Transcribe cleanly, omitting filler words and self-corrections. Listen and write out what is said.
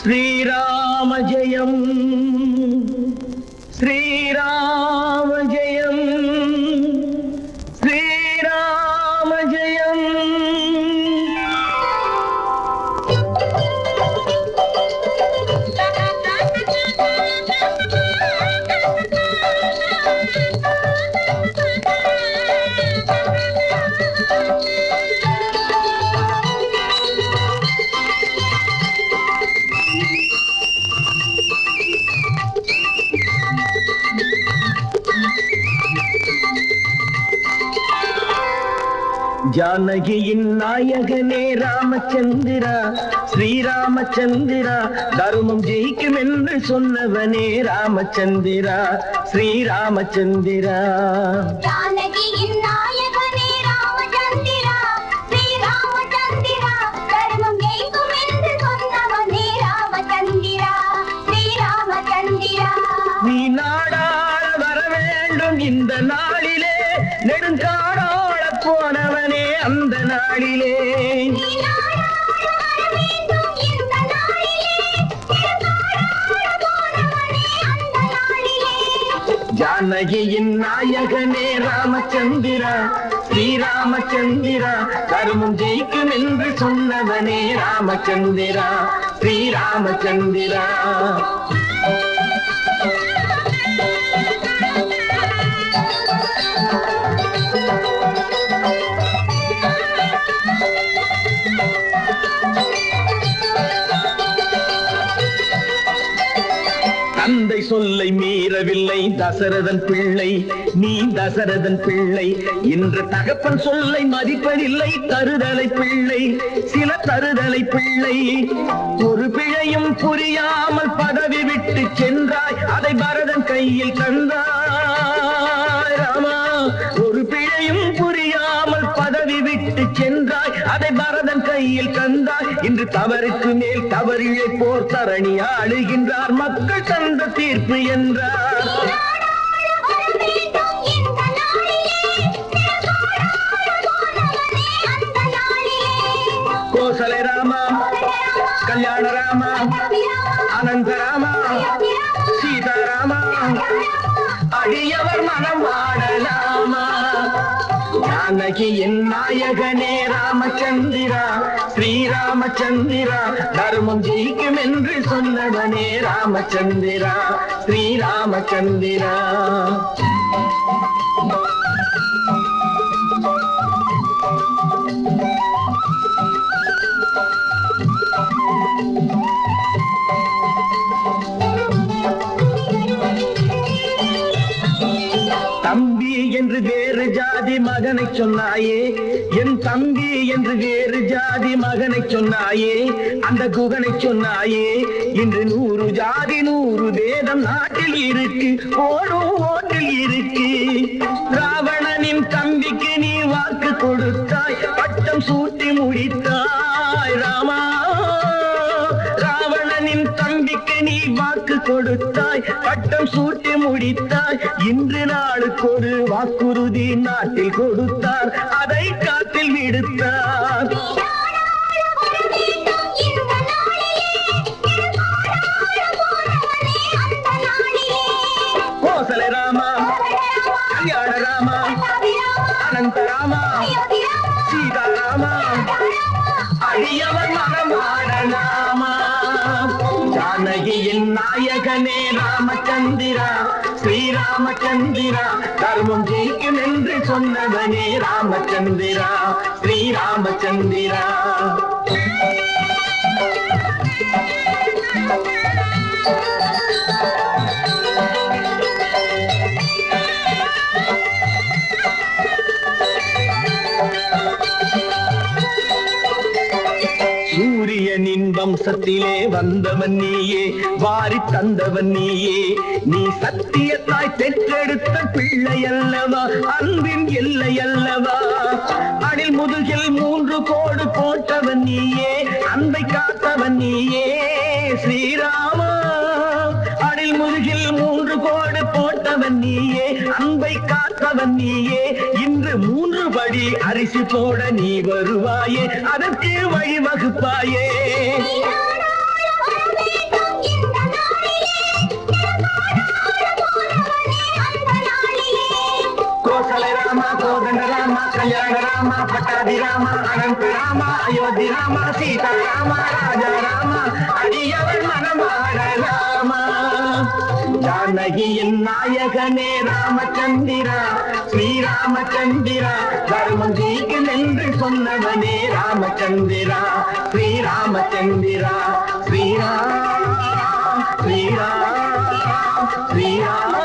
श्रीराम जयम श्रीराम जयम श्रीराम जयम जानकीயின் நாயகனே ராமச்சந்திரா ஸ்ரீராமச்சந்திரா தர்மம் ஜெயிக்கும் என்று சொன்னவனே ராமச்சந்திரா ஸ்ரீராமச்சந்திரா जानकीயின் நாயகனே ராமச்சந்திரா ஸ்ரீராமச்சந்திரா தர்மம் ஜெயிக்கும் என்று சொன்னவனே ராமச்சந்திரா ஸ்ரீராமச்சந்திரா நீ நாடாள வர வேண்டும் இந்த நாளிலே நெடுங்காடாள போனவனே அந்த நாளிலே जानकीயின் நாயகனே ராமச்சந்திரா ஸ்ரீராமச்சந்திரா தர்மம் ஜெயிக்கும் என்று சொன்னவனே ராமச்சந்திரா ஸ்ரீராமச்சந்திரா தந்தை சொல்லை மீறவில்லை தசரதன் பிள்ளை நீ தசரதன் பிள்ளை இன்று தகப்பன் சொல்லை மதிப்பதில்லை தருதலை பிள்ளை சில தருதலை பிள்ளை ஒரு பிழையும் புரியாமல் பதவி விட்டு சென்றாய் அதை பரதன் கையில் தந்தாய் ராமா ஒரு பிழையும் புரியாமல் பதவி விட்டு சென்றாய் அதை பரதன் கையில் தந்தாய் இன்று தவறுக்கு மேல் தவறிழை போர் தரணி ஆளுகின்றார் மக்கள் தந்த தீர்ப்பு என்றார் கோசலை ராமா கல்யாண ராமா அனந்த ராமா சீதாராமா அடியவர் மனம் வாழலாமா जानकीயின் நாயகனே ராமச்சந்திரா ஸ்ரீராமச்சந்திரா தர்மம் ஜெயிக்கும் என்று சொன்னவனே ராமச்சந்திரா ஸ்ரீராமச்சந்திரா தம்பி என்று வேறு ஜாதி மகனை சொன்னாயே என் தம்பி என்று வேறு ஜாதி மகனை சொன்னாயே அந்த குகனை சொன்னாயே இன்று 100 ஜாதி 100 வேதம் நாட்டில் இருக்கு ஓடும் ஓட்டில் இருக்கு ராவணனின் தம்பிக்கு நீ வாக்கு கொடுத்தாய் பட்டம் சூட்டி முடித்தாய் ராமா ராவணனின் தம்பிக்கு நீ வாக்கு கொடுத்தாய் பட்டம் சூட்டி முடித்தாய் இன்று நாளுக்கு ஒரு வாக்குறுதி நாட்டில் கொடுத்தார் அதை காத்தில் விடுத்தார் கோசலை ராமா கல்யாண ராமா அனந்த ராமா சீதாராமா அடியவர் மனம் வாழலாமா जानकीயின் நாயகனே ராமச்சந்திரா ஸ்ரீராமச்சந்திரா தர்மம் ஜெயிக்கும் என்று சொன்னவனே ராமச்சந்திரா ஸ்ரீராமச்சந்திரா சூரியனின் வம்சத்திலே வந்தவன் நீயே வாரி தந்தவன் நீயே நீ சத்தியத்தாய் பெற்றெடுத்த பிள்ளை அல்லவா அன்பின் எல்லை அல்லவா அணில் முதுகில் 3 கோடு போட்டவன் நீயே அன்பை காத்தவன் நீயே ஸ்ரீராமா அணில் முதுகில் 3 கோடு போட்டவன் நீயே அன்பை காத்தவன் நீயே இன்று 3 படி அரிசி போட நீ வருவாயே அதற்கு வழி வகுப்பாயே கோசலை ராமா கோதண்ட ராமா கல்யாண ராமா பட்டாதி ராமா அனந்த ராமா அயோத்தி ராமா சீதா ராமா ராஜா ராமா அடியவள் மனமாட ராமா ஜானகியின் நாயகனே ராமச்சந்திரா ஸ்ரீராமச்சந்திரா தர்மம் ஜீக்கும் என்று சொன்னவனே ராமச்சந்திரா ஸ்ரீராமச்சந்திரா ஸ்ரீராம் ஸ்ரீராம் ஸ்ரீராம்